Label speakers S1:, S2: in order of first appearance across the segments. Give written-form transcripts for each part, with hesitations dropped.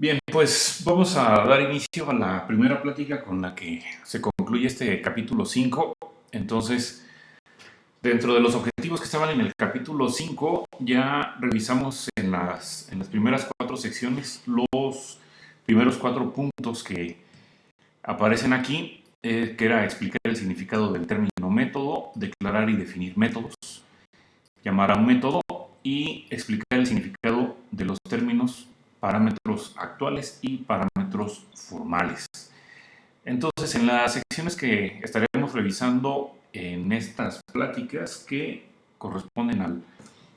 S1: Bien, pues vamos a dar inicio a la primera plática con la que se concluye este capítulo 5. Entonces, dentro de los objetivos que estaban en el capítulo 5, ya revisamos en las primeras 4 secciones los primeros 4 puntos que aparecen aquí, que era explicar el significado del término método, declarar y definir métodos, llamar a un método y explicar el significado de los términos parámetros actuales y parámetros formales. Entonces, en las secciones que estaremos revisando en estas pláticas que corresponden al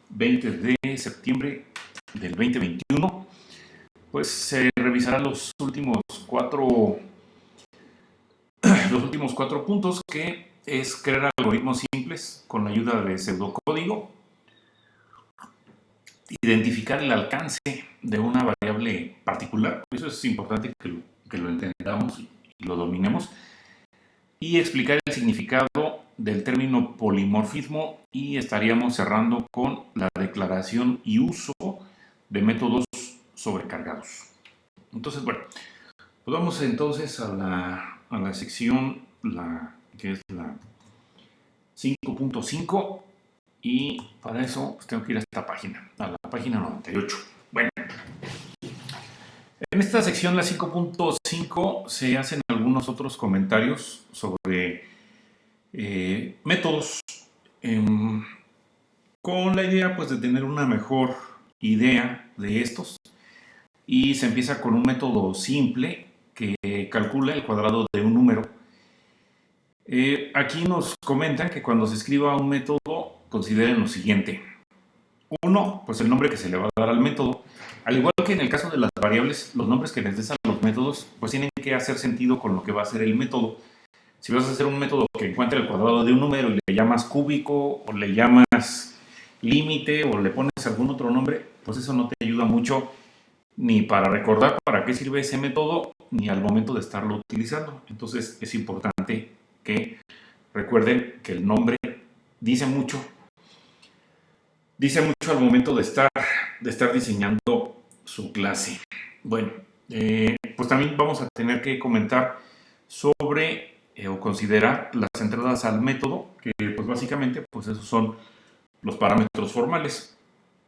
S1: 20 de septiembre del 2021, pues se revisarán los últimos cuatro puntos, que es crear algoritmos simples con la ayuda de pseudocódigo, identificar el alcance de una variable particular, eso es importante que lo entendamos y lo dominemos, y explicar el significado del término polimorfismo, y estaríamos cerrando con la declaración y uso de métodos sobrecargados. Entonces, bueno, pues vamos entonces a la sección, que es la 5.5, y para eso pues tengo que ir a esta página, a la página 98. Bueno, en esta sección, la 5.5, se hacen algunos otros comentarios sobre métodos, con la idea pues de tener una mejor idea de estos, y se empieza con un método simple que calcula el cuadrado de un número. Aquí nos comentan que cuando se escriba un método consideren lo siguiente. Uno, pues el nombre que se le va a dar al método. Al igual que en el caso de las variables, los nombres que les des a los métodos pues tienen que hacer sentido con lo que va a ser el método. Si vas a hacer un método que encuentre el cuadrado de un número y le llamas cúbico, o le llamas límite, o le pones algún otro nombre, pues eso no te ayuda mucho ni para recordar para qué sirve ese método, ni al momento de estarlo utilizando. Entonces es importante que recuerden que el nombre dice mucho al momento de estar diseñando su clase. Bueno, pues también vamos a tener que comentar sobre o considerar las entradas al método, que pues básicamente pues esos son los parámetros formales.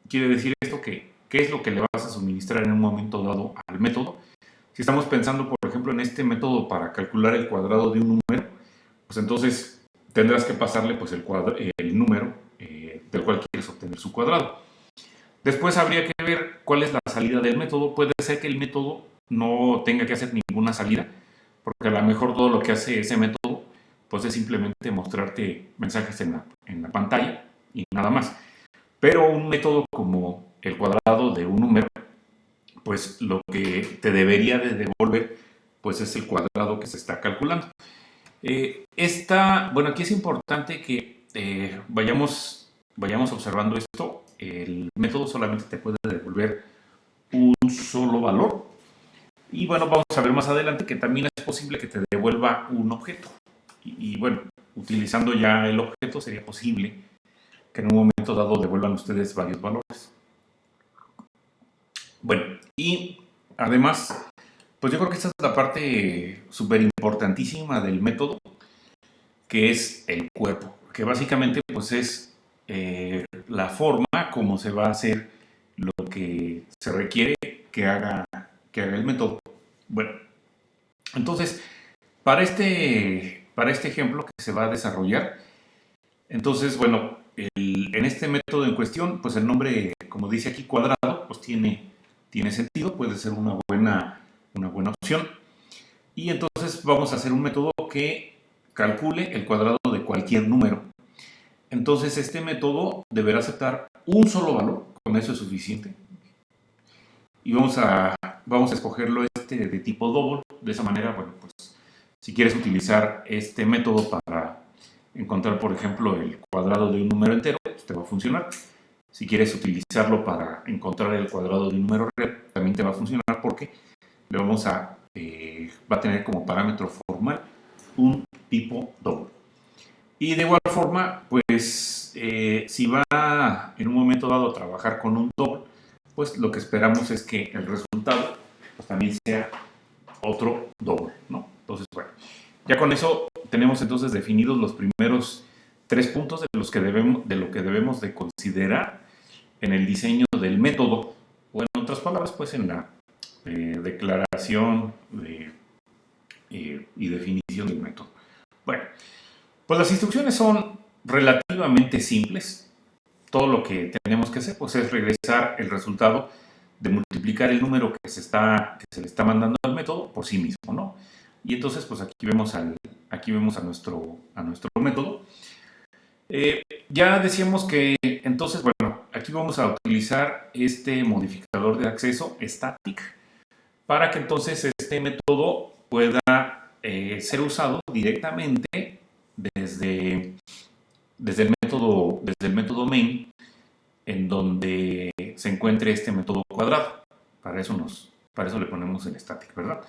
S1: Quiere decir esto que qué es lo que le vas a suministrar en un momento dado al método. Si estamos pensando, por ejemplo, en este método para calcular el cuadrado de un número, pues entonces tendrás que pasarle pues el número del cual quieres obtener su cuadrado. Después habría que ver cuál es la salida del método. Puede ser que el método no tenga que hacer ninguna salida, porque a lo mejor todo lo que hace ese método pues es simplemente mostrarte mensajes en la pantalla y nada más. Pero un método como el cuadrado de un número, pues lo que te debería de devolver pues es el cuadrado que se está calculando. Bueno, aquí es importante que vayamos observando esto. El método solamente te puede devolver un solo valor. Y bueno, vamos a ver más adelante que también es posible que te devuelva un objeto. Y bueno, utilizando ya el objeto sería posible que en un momento dado devuelvan ustedes varios valores. Bueno, y además, pues yo creo que esta es la parte súper importantísima del método, que es el cuerpo, que básicamente pues es la forma como se va a hacer lo que se requiere que haga el método. Bueno, entonces, para este ejemplo que se va a desarrollar, entonces, bueno, en este método en cuestión, pues el nombre, como dice aquí, cuadrado, pues tiene sentido, puede ser una buena opción. Y entonces vamos a hacer un método que calcule el cuadrado de cualquier número. Entonces este método deberá aceptar un solo valor, con eso es suficiente. Y vamos a escogerlo de tipo double. De esa manera, bueno, pues si quieres utilizar este método para encontrar, por ejemplo, el cuadrado de un número entero, pues te va a funcionar. Si quieres utilizarlo para encontrar el cuadrado de un número real, también te va a funcionar, porque le va a tener como parámetro formal un tipo doble. Y de igual forma, pues si va en un momento dado a trabajar con un doble, pues lo que esperamos es que el resultado pues, también sea otro double, ¿no? Entonces, bueno, ya con eso tenemos entonces definidos los primeros 3 puntos de lo que debemos de considerar en el diseño del método, o en otras palabras, pues en la declaración y definición del método. Bueno, pues las instrucciones son relativamente simples. Todo lo que tenemos que hacer pues, es regresar el resultado de multiplicar el número que se le está mandando al método por sí mismo, ¿no? Y entonces, pues aquí vemos a nuestro método. Ya decíamos que entonces, bueno, aquí vamos a utilizar este modificador de acceso static para que entonces este método pueda ser usado directamente desde el método main, en donde se encuentre este método cuadrado. Para eso le ponemos el static, ¿verdad?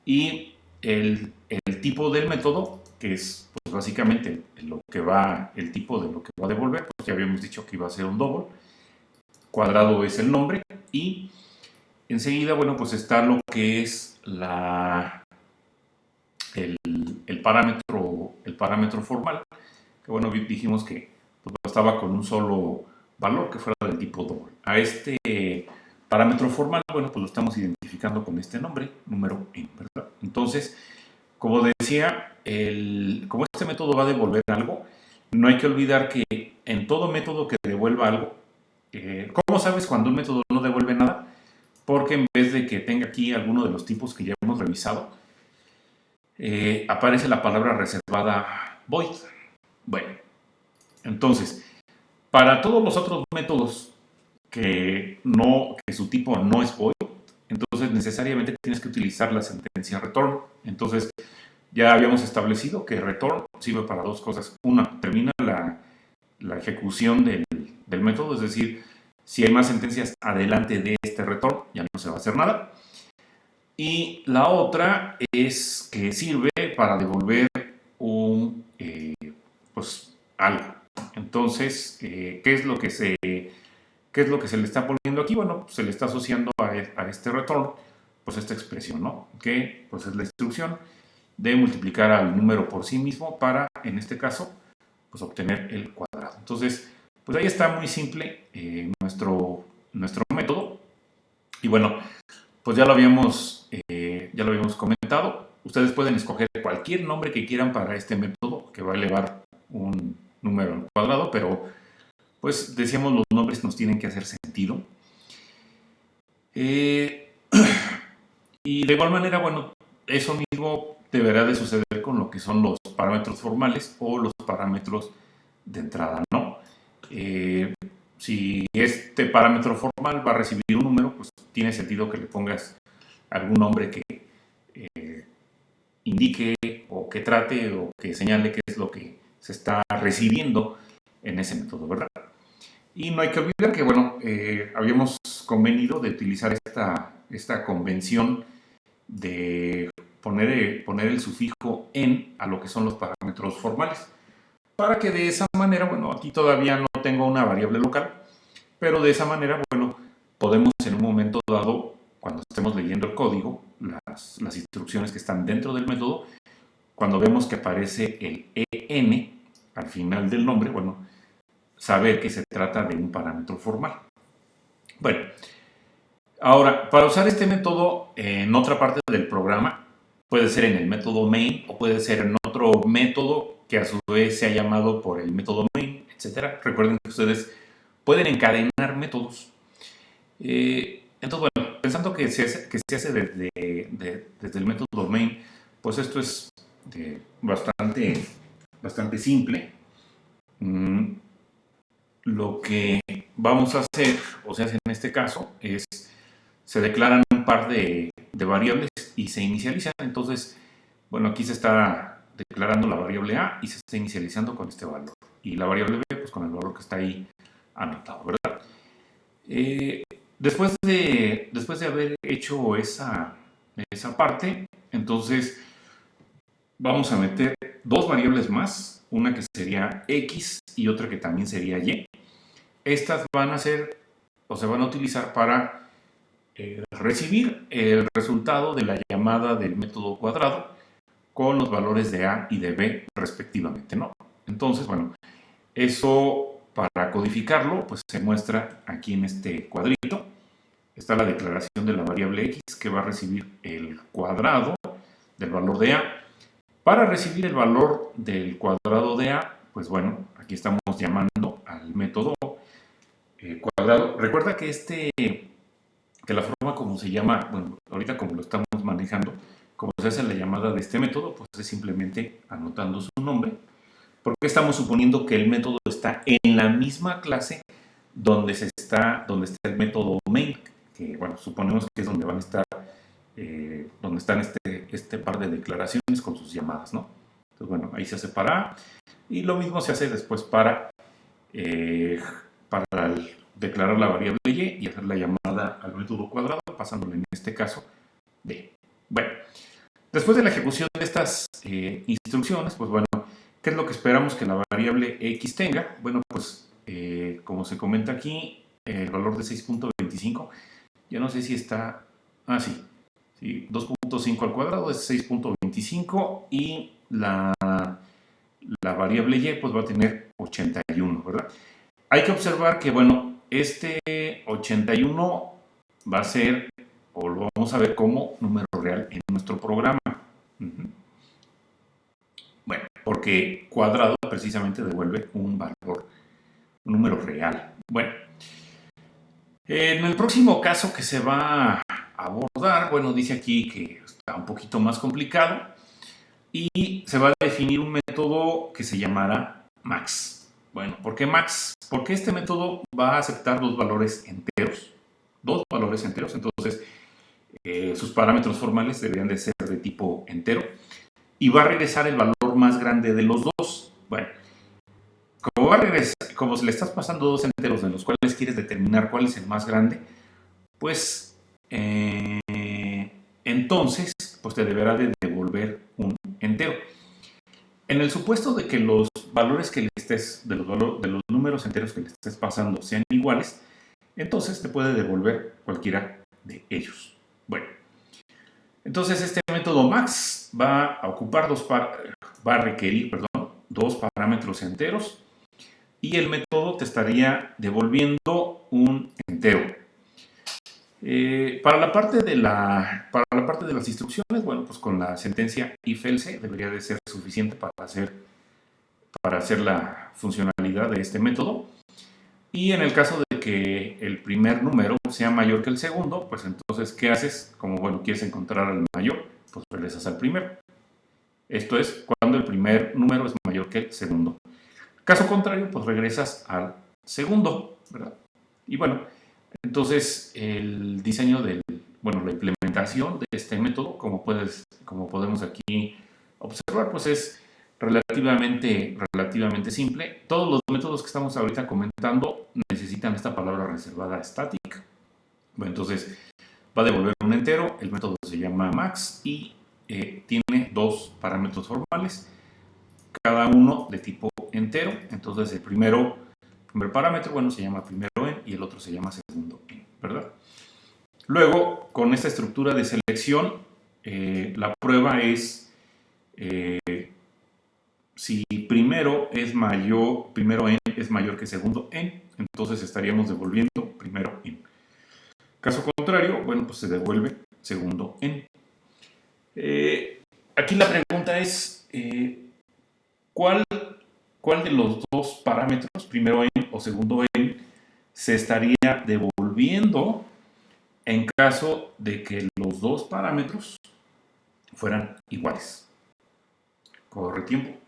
S1: Y el tipo del método, que es pues, básicamente el tipo de lo que va a devolver, pues ya habíamos dicho que iba a ser un double. Cuadrado es el nombre y enseguida, bueno, pues está lo que es el parámetro formal, que bueno, dijimos que pues, bastaba con un solo valor que fuera del tipo double. A este parámetro formal, bueno, pues lo estamos identificando con este nombre, número n, ¿verdad? Entonces, como decía, como este método va a devolver algo, no hay que olvidar que en todo método que devuelva algo, ¿cómo sabes cuando un método no devuelve nada? Porque en vez de que tenga aquí alguno de los tipos que ya hemos revisado, aparece la palabra reservada void. Bueno, entonces, para todos los otros métodos que su tipo no es void, entonces necesariamente tienes que utilizar la sentencia return. Entonces, ya habíamos establecido que return sirve para dos cosas. Una, termina la ejecución del método, es decir, si hay más sentencias adelante de este return, ya no se va a hacer nada. Y la otra es que sirve para devolver pues algo. Entonces, ¿qué es lo que se le está poniendo aquí? Bueno, pues se le está asociando a este return, pues esta expresión, ¿no? Que pues es la instrucción de multiplicar al número por sí mismo para, en este caso, pues obtener el cuadrado. Entonces, pues ahí está muy simple nuestro método. Y bueno, pues ya lo habíamos comentado. Ustedes pueden escoger cualquier nombre que quieran para este método que va a elevar un número al cuadrado, pero pues decíamos los nombres nos tienen que hacer sentido. Y de igual manera, bueno, eso mismo deberá de suceder con lo que son los parámetros formales o los parámetros de entrada, ¿no? Si este parámetro formal va a recibir un número, pues tiene sentido que le pongas algún nombre que indique o que trate o que señale qué es lo que se está recibiendo en ese método, ¿verdad? Y no hay que olvidar que, bueno, habíamos convenido de utilizar esta convención de poner el sufijo en a lo que son los parámetros formales, para que de esa manera, bueno, aquí todavía no tengo una variable local, pero de esa manera, bueno, podemos en un momento dado, cuando estemos leyendo el código, las instrucciones que están dentro del método, cuando vemos que aparece el en al final del nombre, bueno, saber que se trata de un parámetro formal. Bueno, ahora, para usar este método en otra parte del programa, puede ser en el método main o puede ser en otro método que a su vez sea llamado por el método main, etc. Recuerden que ustedes pueden encadenar métodos. Entonces, bueno, pensando que se hace desde el método main, pues esto es bastante simple. Lo que vamos a hacer, o sea, en este caso, es se declaran un par de variables y se inicializan. Entonces, bueno, aquí se está declarando la variable A y se está inicializando con este valor. Y la variable B, pues con el valor que está ahí anotado, ¿verdad? Después de haber hecho esa parte, entonces vamos a meter dos variables más, una que sería X y otra que también sería Y. Estas van a ser, o se van a utilizar para recibir el resultado de la llamada del método cuadrado con los valores de A y de B respectivamente, ¿no? Entonces, bueno, eso para codificarlo, pues se muestra aquí en este cuadrito. Está la declaración de la variable X que va a recibir el cuadrado del valor de A. Para recibir el valor del cuadrado de A, pues bueno, aquí estamos llamando al método cuadrado. Recuerda que la forma como se llama, bueno, ahorita como lo estamos manejando, como se hace la llamada de este método, pues es simplemente anotando su nombre, porque estamos suponiendo que el método está en la misma clase donde está el método main, que bueno, suponemos que es donde van a estar, donde están este par de declaraciones con sus llamadas, ¿no? Entonces, bueno, ahí se hace para A, y lo mismo se hace después para declarar la variable y hacer la llamada al método cuadrado, pasándole en este caso D. Bueno, después de la ejecución de estas instrucciones, pues bueno, ¿qué es lo que esperamos que la variable X tenga? Bueno, pues como se comenta aquí, el valor de 6.25, ya no sé si está, sí, 2.5 al cuadrado es 6.25 y la variable Y pues va a tener 81, ¿verdad? Hay que observar que, bueno, este 81 va a ser, o lo vamos a ver como número real en nuestro programa. Bueno, porque cuadrado precisamente devuelve un valor, un número real. Bueno, en el próximo caso que se va a abordar, bueno, dice aquí que está un poquito más complicado y se va a definir un método que se llamará max. Bueno, ¿por qué max? Porque este método va a aceptar dos valores enteros, entonces sus parámetros formales deberían de ser de tipo entero y va a regresar el valor más grande de los dos. Bueno, como va a regresar, como si le estás pasando dos enteros de los cuales quieres determinar cuál es el más grande, pues entonces pues te deberá de devolver un entero. En el supuesto de que los valores que le estés, de los números enteros que le estés pasando sean iguales, entonces te puede devolver cualquiera de ellos. Bueno, entonces este método max va a requerir dos parámetros enteros y el método te estaría devolviendo un entero. Para la parte de las instrucciones, bueno, pues con la sentencia if-else debería de ser suficiente para hacer la funcionalidad de este método. Y en el caso de que el primer número sea mayor que el segundo, pues entonces, ¿qué haces? Como, bueno, quieres encontrar al mayor, pues regresas al primero. Esto es cuando el primer número es mayor que el segundo. Caso contrario, pues regresas al segundo, ¿verdad? Y bueno, entonces el diseño la implementación de este método, como podemos aquí observar, pues es relativamente simple. Todos los métodos que estamos ahorita comentando necesitan esta palabra reservada static. Bueno, entonces va a devolver un entero, el método se llama max y tiene dos parámetros formales, cada uno de tipo entero. Entonces el primer parámetro, bueno, se llama primero en y el otro se llama segundo en, ¿verdad? Luego, con esta estructura de selección, la prueba es si primero en es mayor que segundo en, entonces estaríamos devolviendo primero en. Caso contrario, bueno, pues se devuelve segundo en. Aquí la pregunta es, ¿cuál de los dos parámetros, primero en o segundo en, se estaría devolviendo en caso de que los dos parámetros fueran iguales? Corre tiempo.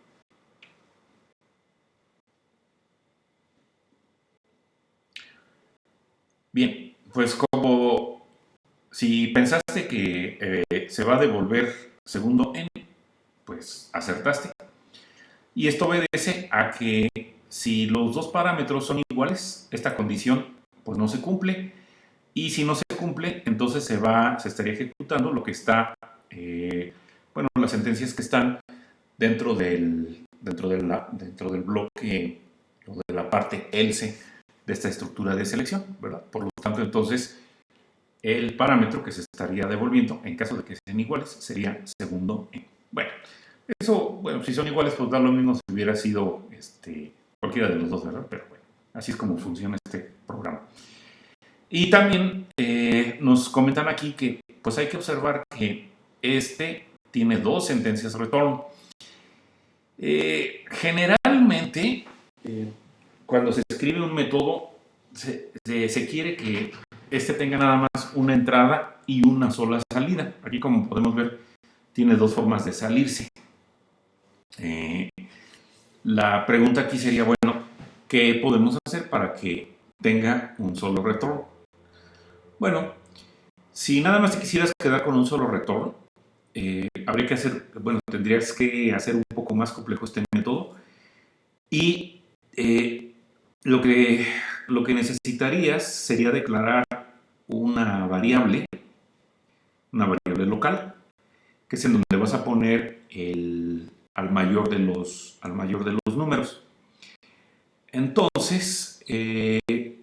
S1: Bien, pues como si pensaste que se va a devolver segundo en, pues acertaste. Y esto obedece a que si los dos parámetros son iguales, esta condición pues no se cumple. Y si no se cumple, entonces se estaría ejecutando lo que está, las sentencias que están dentro del bloque o de la parte else de esta estructura de selección, ¿verdad? Por lo tanto, entonces, el parámetro que se estaría devolviendo, en caso de que sean iguales, sería segundo n. Bueno, eso, bueno, si son iguales, pues da lo mismo si hubiera sido cualquiera de los dos, ¿verdad? Pero bueno, así es como funciona este programa. Y también nos comentan aquí que pues hay que observar que tiene dos sentencias return. Generalmente, cuando se escribe un método, se quiere que tenga nada más una entrada y una sola salida. Aquí, como podemos ver, tiene dos formas de salirse. La pregunta aquí sería, bueno, ¿qué podemos hacer para que tenga un solo return? Bueno, si nada más te quisieras quedar con un solo return, habría que hacer, bueno, tendrías que hacer un poco más complejo este método y lo que necesitarías sería declarar una variable local, que es en donde vas a poner al mayor de los números. Entonces,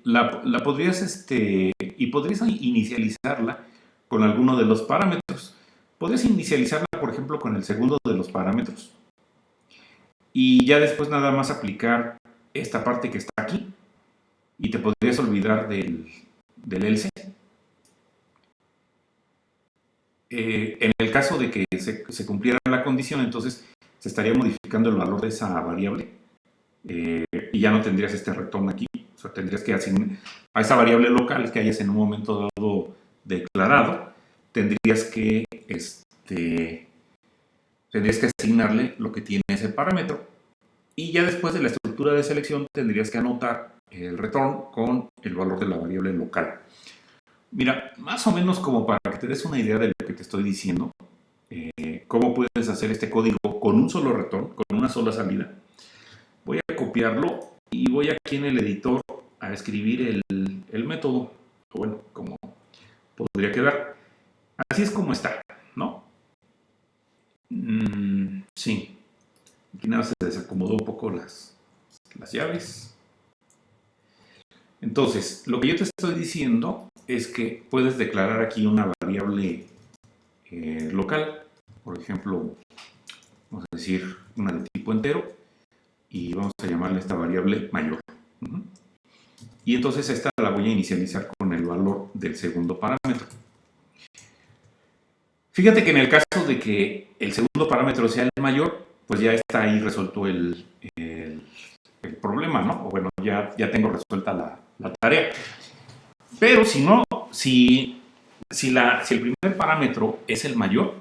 S1: la podrías, y podrías inicializarla con alguno de los parámetros. Podrías inicializarla, por ejemplo, con el segundo de los parámetros. Y ya después nada más aplicar esta parte que está aquí. Y te podrías olvidar del else. En el caso de que se cumpliera la condición, entonces se estaría modificando el valor de esa variable. Y ya no tendrías este retorno aquí. O sea, tendrías que asignar a esa variable local que hayas en un momento dado declarado, tendrías que asignarle lo que tiene ese parámetro. Y ya después de la estructura de selección tendrías que anotar el return con el valor de la variable local. Mira, más o menos como para que te des una idea de lo que te estoy diciendo, cómo puedes hacer este código con un solo return, con una sola salida. Voy a copiarlo y voy aquí en el editor a escribir el método. Bueno, como podría quedar. Así es como está, ¿no? Sí. Aquí nada se desacomodó un poco las llaves. Entonces, lo que yo te estoy diciendo es que puedes declarar aquí una variable local. Por ejemplo, vamos a decir una de tipo entero. Y vamos a llamarle esta variable mayor. Y entonces esta la voy a inicializar con el valor del segundo parámetro. Fíjate que en el caso de que el segundo parámetro sea el mayor, pues ya está ahí resuelto el problema, ¿no? O bueno, ya tengo resuelta la tarea. Pero si no, si el primer parámetro es el mayor,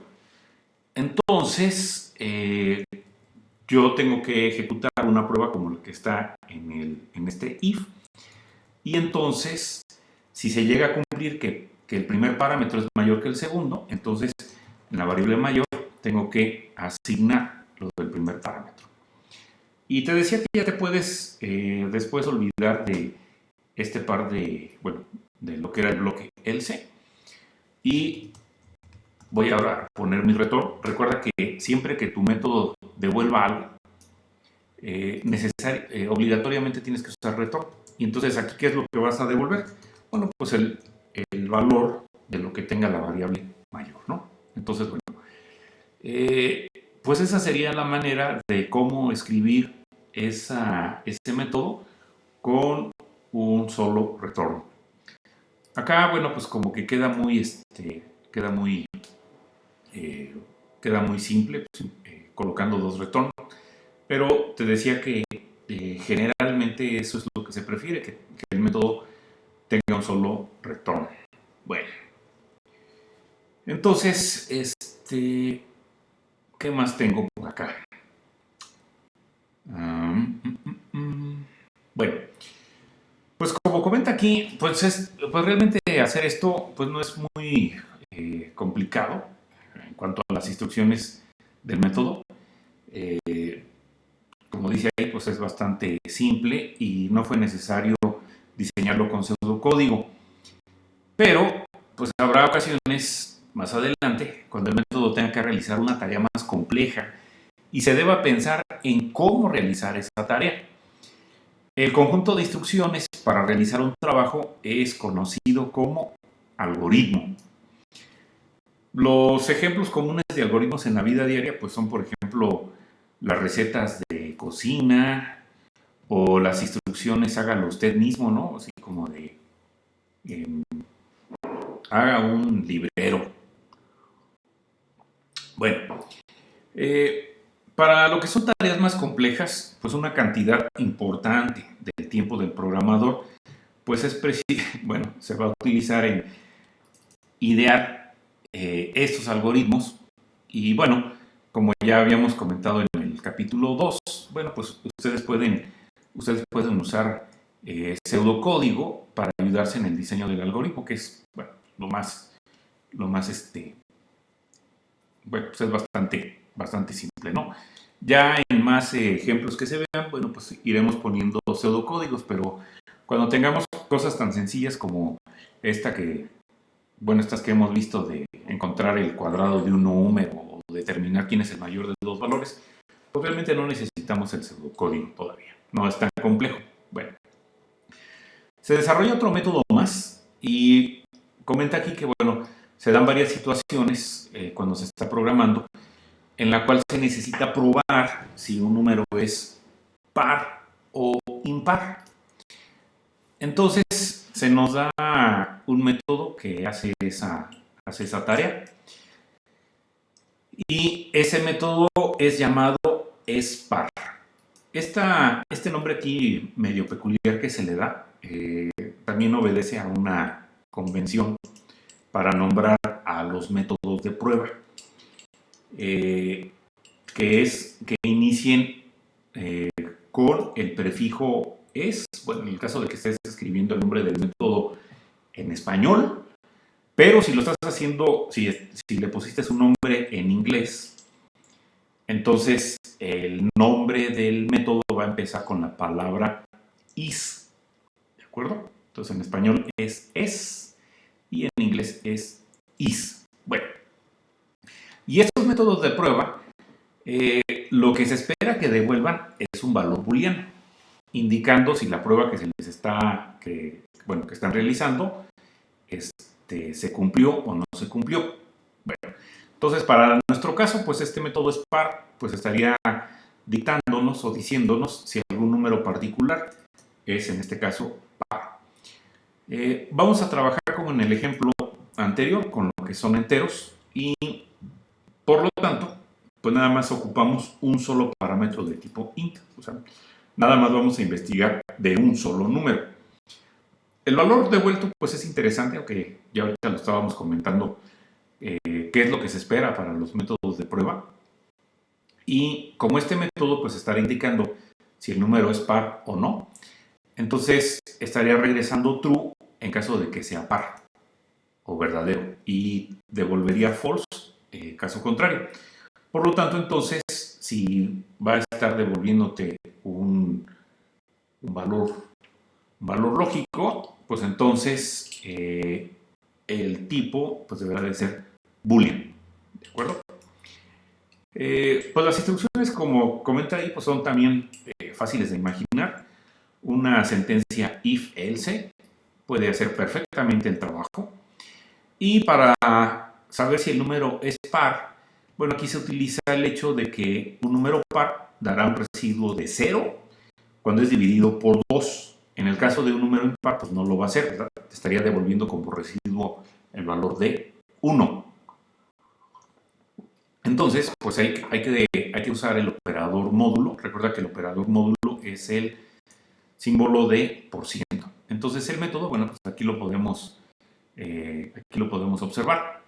S1: entonces yo tengo que ejecutar una prueba como la que está en este if. Y entonces, si se llega a cumplir que el primer parámetro es mayor que el segundo, entonces en la variable mayor tengo que asignar lo del primer parámetro. Y te decía que ya te puedes después olvidar de este par de lo que era el bloque else. Y voy ahora a poner mi return. Recuerda que siempre que tu método devuelva algo, obligatoriamente tienes que usar return. Y entonces aquí, ¿qué es lo que vas a devolver? Bueno, pues el valor de lo que tenga la variable mayor, ¿no? Entonces, bueno, pues esa sería la manera de cómo escribir ese método con un solo retorno. Acá, bueno, pues como que queda muy simple, pues, colocando dos retornos. Pero te decía que generalmente eso es lo que se prefiere, que el método tenga un solo retorno. Bueno, entonces, ¿qué más tengo por acá? Bueno, pues como comenta aquí, pues realmente hacer esto pues no es muy complicado en cuanto a las instrucciones del método. Como dice ahí, pues es bastante simple y no fue necesario diseñarlo con pseudocódigo. Pero, pues habrá ocasiones más adelante cuando el método tenga que realizar una tarea más compleja y se deba pensar en cómo realizar esa tarea. El conjunto de instrucciones para realizar un trabajo es conocido como algoritmo. Los ejemplos comunes de algoritmos en la vida diaria pues son, por ejemplo, las recetas de cocina o las instrucciones hágalo usted mismo, ¿no? Así como de eh, haga un librero. Bueno, para lo que son tareas más complejas, pues una cantidad importante del tiempo del programador, pues es bueno, se va a utilizar en idear estos algoritmos. Y bueno, como ya habíamos comentado en el capítulo 2, bueno, pues ustedes pueden usar pseudocódigo para ayudarse en el diseño del algoritmo, que es, bueno, bueno, pues es bastante simple, ¿no? Ya en más ejemplos que se vean, bueno, pues iremos poniendo pseudocódigos, pero cuando tengamos cosas tan sencillas como estas que hemos visto de encontrar el cuadrado de un número o determinar quién es el mayor de dos valores, pues realmente no necesitamos el pseudocódigo todavía, no es tan complejo. Bueno, se desarrolla otro método más y comenta aquí que, bueno, se dan varias situaciones cuando se está programando en la cual se necesita probar si un número es par o impar. Entonces se nos da un método que hace esa tarea y ese método es llamado SPAR. Este nombre aquí medio peculiar que se le da también obedece a una convención para nombrar a los métodos de prueba, que inicien con el prefijo es, bueno, en el caso de que estés escribiendo el nombre del método en español, pero si lo estás haciendo, si le pusiste su nombre en inglés, entonces el nombre del método va a empezar con la palabra is, ¿de acuerdo? Entonces en español es y en inglés es is. Bueno, y estos métodos de prueba, lo que se espera que devuelvan es un valor booleano, indicando si la prueba que están realizando se cumplió o no se cumplió. Bueno, entonces para nuestro caso, pues este método SPAR pues estaría dictándonos o diciéndonos si algún número particular es en este caso par. Vamos a trabajar como en el ejemplo anterior con lo que son enteros y por lo tanto pues nada más ocupamos un solo parámetro de tipo int, o sea, nada más vamos a investigar de un solo número. El valor devuelto pues es interesante, aunque ya ahorita lo estábamos comentando, qué es lo que se espera para los métodos de prueba. Y como este método pues estará indicando si el número es par o no, entonces estaría regresando true en caso de que sea par o verdadero y devolvería false caso contrario. Por lo tanto, entonces, si va a estar devolviéndote un valor lógico, pues entonces el tipo pues deberá de ser boolean, ¿de acuerdo? Pues las instrucciones, como comenta ahí, pues son también fáciles de imaginar. Una sentencia if-else puede hacer perfectamente el trabajo. Y para saber si el número es par, bueno, aquí se utiliza el hecho de que un número par dará un residuo de 0 cuando es dividido por 2. En el caso de un número impar, pues no lo va a hacer, ¿verdad? Te estaría devolviendo como residuo el valor de 1. Entonces, pues hay que usar el operador módulo. Recuerda que el operador módulo es el símbolo de por ciento. Entonces el método, bueno, pues aquí lo podemos observar.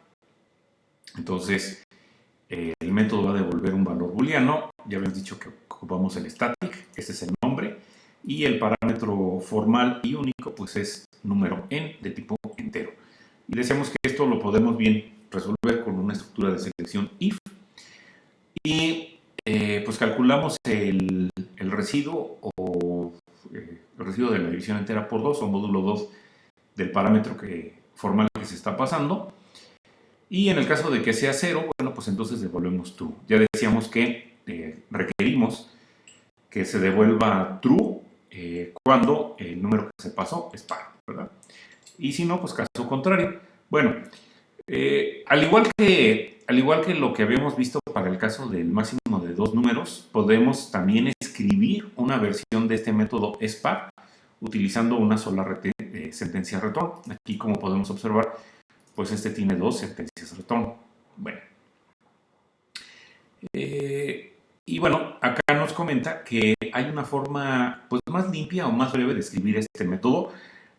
S1: Entonces, el método va a devolver un valor booleano. Ya habíamos dicho que ocupamos el static, ese es el nombre. Y el parámetro formal y único, pues es número n de tipo entero. Y decíamos que esto lo podemos bien resolver con una estructura de selección if. Y pues calculamos el residuo el residuo de la división entera por 2 o módulo 2 del parámetro formal que se está pasando. Y en el caso de que sea 0, bueno, pues entonces devolvemos true. Ya decíamos que requerimos que se devuelva true cuando el número que se pasó es par, ¿verdad? Y si no, pues caso contrario. Bueno, al igual que lo que habíamos visto para el caso del máximo de dos números, podemos también escribir una versión de este método SPAR utilizando una sola sentencia return. Aquí, como podemos observar, pues este tiene dos sentencias return. Bueno, y bueno, acá nos comenta que hay una forma pues más limpia o más breve de escribir este método.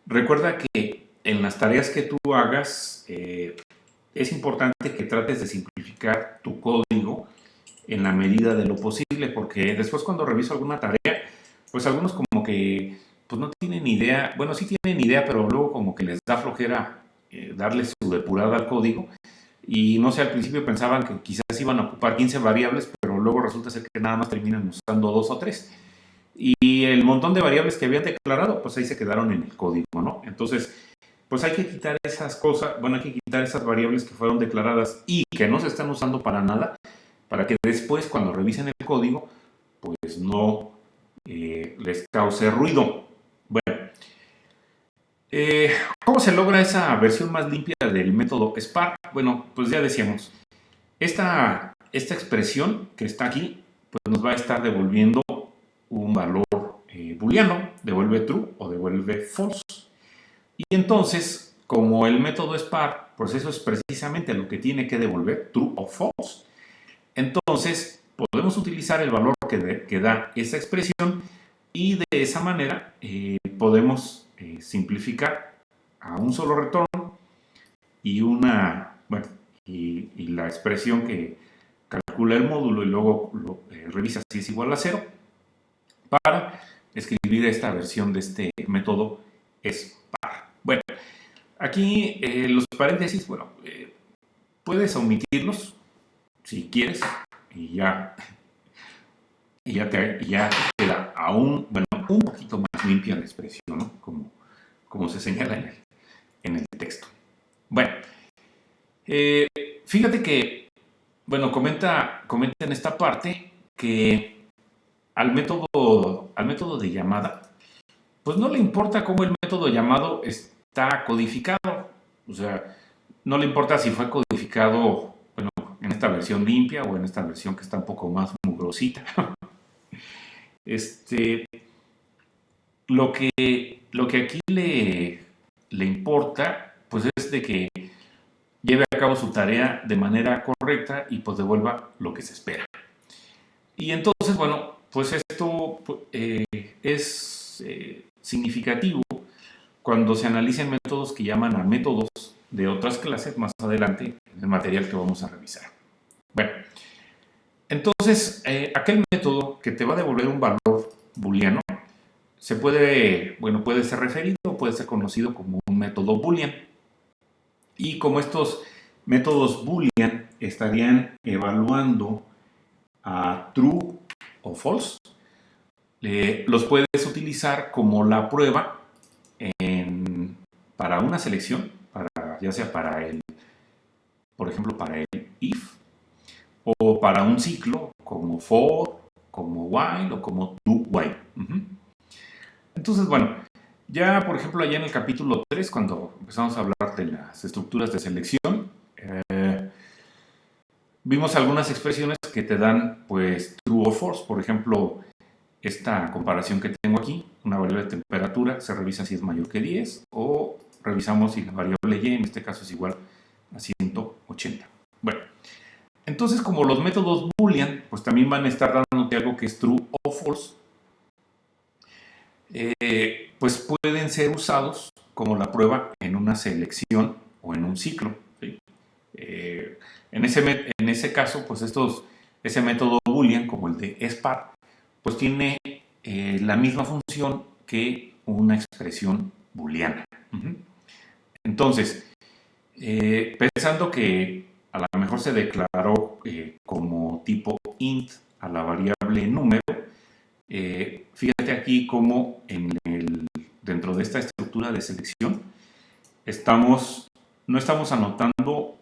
S1: Recuerda que en las tareas que tú hagas es importante que trates de simplificar tu código en la medida de lo posible, porque después cuando reviso alguna tarea, pues algunos como que pues no tienen idea, bueno, sí tienen idea, pero luego como que les da flojera darle su depurada al código. Y no sé, al principio pensaban que quizás iban a ocupar 15 variables, pero luego resulta ser que nada más terminan usando 2 o 3. Y el montón de variables que habían declarado, pues ahí se quedaron en el código, ¿no? Entonces, pues hay que quitar esas cosas, bueno, hay que quitar esas variables que fueron declaradas y que no se están usando para nada, para que después, cuando revisen el código, pues no les cause ruido. Bueno, ¿cómo se logra esa versión más limpia del método SPAR? Bueno, pues ya decíamos, esta expresión que está aquí, pues nos va a estar devolviendo un valor booleano, devuelve true o devuelve false. Y entonces, como el método SPAR, pues eso es precisamente lo que tiene que devolver, true o false. Entonces, podemos utilizar el valor que da esa expresión y de esa manera podemos simplificar a un solo retorno y y la expresión que calcula el módulo y luego revisa si es igual a 0 para escribir esta versión de este método SPAR. Bueno, aquí los paréntesis, bueno, puedes omitirlos si quieres y ya queda aún, bueno, un poquito más limpia la expresión, ¿no? Como se señala en el texto. Bueno, fíjate que, bueno, comenta en esta parte que al método de llamada, pues no le importa cómo el método llamado está codificado. O sea, no le importa si fue codificado, bueno, en esta versión limpia o en esta versión que está un poco más mugrosita. Lo que aquí le importa, pues es de que lleve a cabo su tarea de manera correcta y pues devuelva lo que se espera. Y entonces, bueno, pues esto es significativo cuando se analicen métodos que llaman a métodos de otras clases más adelante en el material que vamos a revisar. Bueno, entonces, aquel método que te va a devolver un valor booleano puede ser referido o puede ser conocido como un método boolean. Y como estos métodos boolean estarían evaluando a true o false, los puedes utilizar como la prueba para una selección, ya sea por ejemplo, para el if, o para un ciclo como for, como while o como do while. Entonces, bueno, ya por ejemplo allá en el capítulo 3, cuando empezamos a hablar de las estructuras de selección, vimos algunas expresiones que te dan pues true o false. Por ejemplo, esta comparación que tengo aquí, una variable de temperatura, se revisa si es mayor que 10 o revisamos si la variable y en este caso es igual a 180. Bueno, entonces como los métodos boolean pues también van a estar dándote algo que es true o false, pues pueden ser usados como la prueba en una selección o en un ciclo, ¿sí? En ese caso, pues ese método boolean, como el de SPAR, pues tiene la misma función que una expresión booleana. Entonces, pensando que a lo mejor se declaró como tipo int a la variable número, fíjate aquí cómo dentro de esta estructura de selección no estamos anotando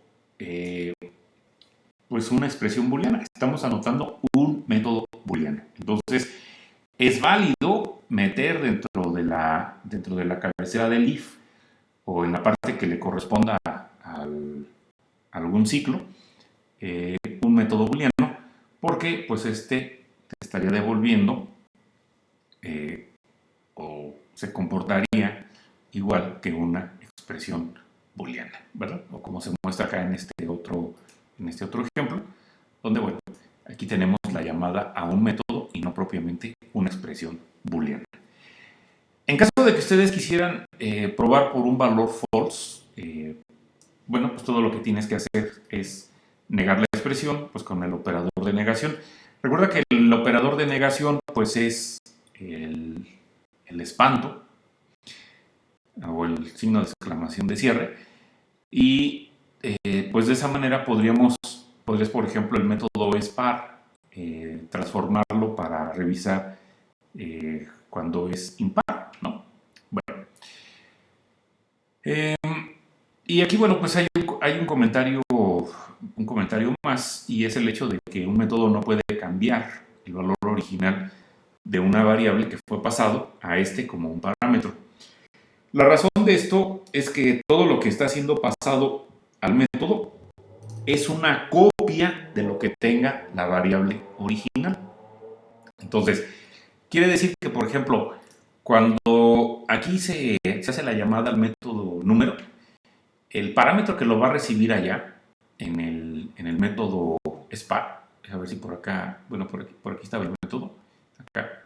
S1: pues una expresión booleana, estamos anotando un método booleano. Entonces, es válido meter dentro de la cabecera del if o en la parte que le corresponda a algún ciclo, un método booleano, porque pues te estaría devolviendo o se comportaría igual que una expresión booleana, ¿verdad? O como se muestra acá en este otro ejemplo, donde, bueno, aquí tenemos la llamada a un método y no propiamente una expresión booleana. En caso de que ustedes quisieran probar por un valor false, bueno, pues todo lo que tienes que hacer es negar la expresión pues con el operador de negación. Recuerda que el operador de negación pues es el espanto o el signo de exclamación de cierre, y pues de esa manera podrías, por ejemplo, el método spar, transformarlo para revisar cuando es impar, ¿no? Bueno, y aquí, bueno, pues hay un comentario más, y es el hecho de que un método no puede cambiar el valor original de una variable que fue pasado a como un parámetro. La razón de esto es que todo lo que está siendo pasado al método es una copia de lo que tenga la variable original. Entonces, quiere decir que, por ejemplo, cuando aquí se hace la llamada al método número, el parámetro que lo va a recibir allá en el método spar, a ver si por acá, bueno, por aquí estaba el método, acá.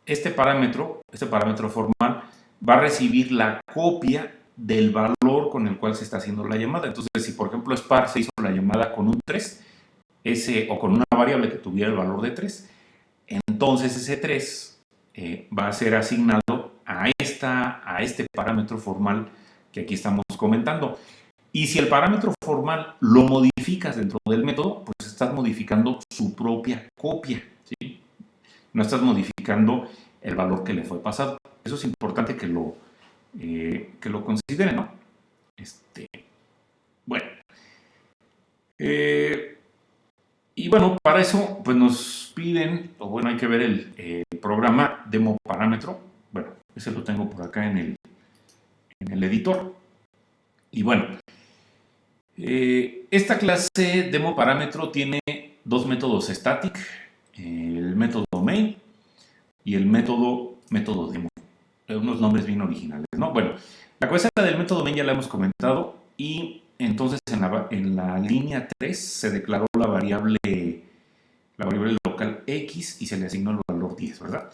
S1: Este parámetro formal va a recibir la copia del valor con el cual se está haciendo la llamada. Entonces, si por ejemplo spar se hizo la llamada con un 3, o con una variable que tuviera el valor de 3, entonces ese 3 va a ser asignado a este parámetro formal que aquí estamos comentando. Y si el parámetro formal lo modificas dentro del método, pues estás modificando su propia copia, ¿sí? No estás modificando el valor que le fue pasado. Eso es importante que lo consideren, ¿no? Bueno. Y bueno, para eso pues nos piden, o bueno, hay que ver el programa demo parámetro. Bueno, ese lo tengo por acá en el editor. Y bueno, esta clase demo parámetro tiene dos métodos static, el método main y el método demo. Unos nombres bien originales, ¿no? Bueno, la cosa del método main ya la hemos comentado, y entonces en la línea 3 se declaró la variable local x y se le asignó el valor 10, ¿verdad?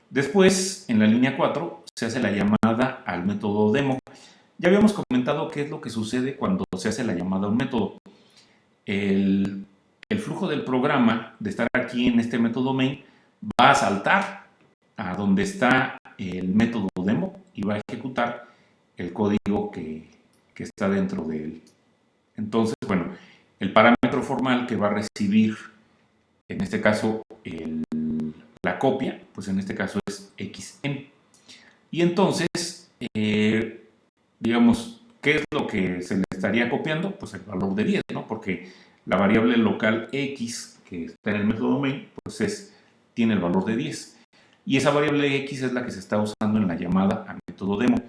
S1: Después, en la línea 4, se hace la llamada al método demo. Ya habíamos comentado qué es lo que sucede cuando se hace la llamada a un método. El flujo del programa, de estar aquí en este método main, va a saltar a donde está el método demo y va a ejecutar el código que está dentro de él. Entonces, bueno, el parámetro formal que va a recibir, en este caso, la copia, pues en este caso es xn. Y entonces, digamos, ¿qué es lo que se le estaría copiando? Pues el valor de 10, ¿no? Porque la variable local x que está en el método main, pues tiene el valor de 10. Y esa variable x es la que se está usando en la llamada al método demo.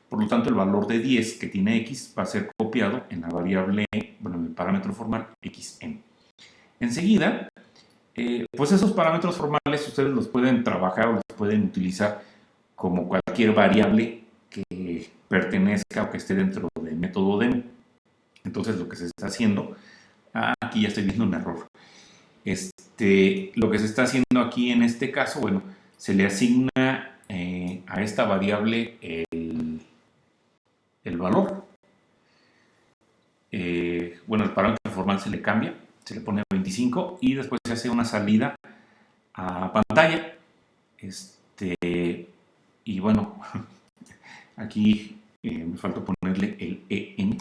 S1: Por lo tanto, el valor de 10 que tiene x va a ser copiado en la variable, bueno, en el parámetro formal xn. Enseguida, pues esos parámetros formales ustedes los pueden trabajar o los pueden utilizar como cualquier variable que pertenezca o que esté dentro del método demo. Entonces, lo que se está haciendo, aquí ya estoy viendo un error. Lo que se está haciendo aquí en este caso, bueno, se le asigna a esta variable el valor. Bueno, el parámetro formal se le cambia, se le pone 25 y después se hace una salida a pantalla. Y bueno, aquí me faltó ponerle el en,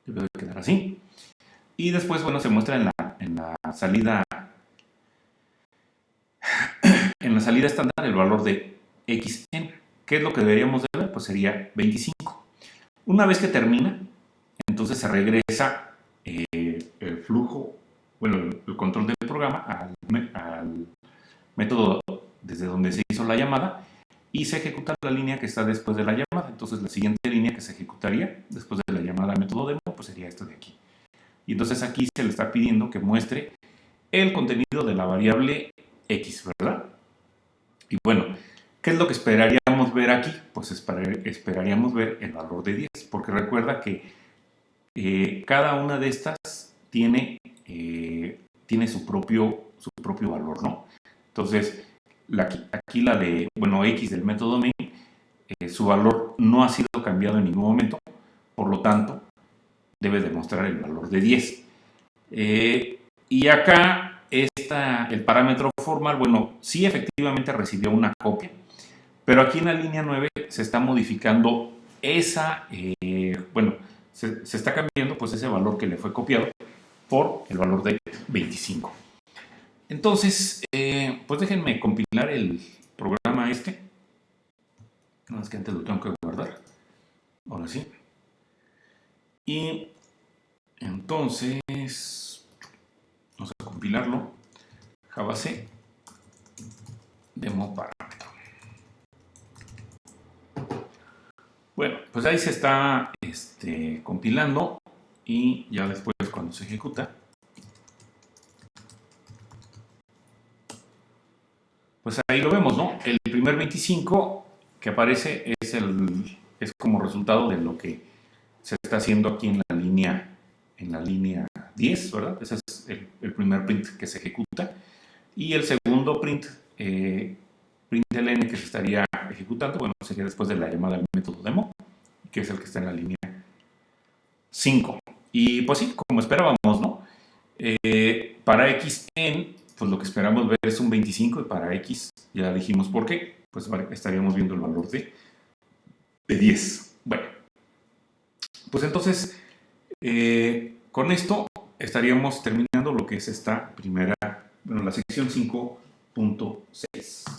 S1: debe de quedar así. Y después, bueno, se muestra en la salida estándar el valor de xn. ¿Qué es lo que deberíamos de ver? Pues sería 25. Una vez que termina, entonces se regresa el flujo, bueno, el control del programa al método desde donde se hizo la llamada, y se ejecuta la línea que está después de la llamada. Entonces la siguiente línea que se ejecutaría después de la llamada al método demo pues sería esta de aquí. Y entonces aquí se le está pidiendo que muestre el contenido de la variable x, ¿verdad? Y bueno, ¿qué es lo que esperaríamos ver aquí? Pues esperaríamos ver el valor de 10, porque recuerda que cada una de estas tiene su propio valor, ¿no? Entonces, aquí la de, bueno, x del método main, su valor no ha sido cambiado en ningún momento, por lo tanto, debe demostrar el valor de 10. Y acá el parámetro formal, bueno, sí efectivamente recibió una copia, pero aquí en la línea 9 se está modificando esa, bueno, se está cambiando pues ese valor que le fue copiado por el valor de 25. Entonces, pues déjenme compilar el programa este. Nada más que antes lo tengo que guardar. Ahora sí. Y entonces, vamos a compilarlo. Java C, demo parámetro. Bueno, pues ahí se está compilando y ya después cuando se ejecuta, pues ahí lo vemos, ¿no? El primer 25 que aparece es como resultado de lo que se está haciendo aquí en la línea 10, ¿verdad? Ese es el primer print que se ejecuta. Y el segundo print, println, que se estaría ejecutando, bueno, sería después de la llamada al método demo, que es el que está en la línea 5. Y pues sí, como esperábamos, ¿no? Para x en, pues lo que esperamos ver es un 25 y para x, ya dijimos por qué, pues estaríamos viendo el valor de 10. Bueno, pues entonces, con esto estaríamos terminando lo que es esta primera, bueno, la sección 5.6.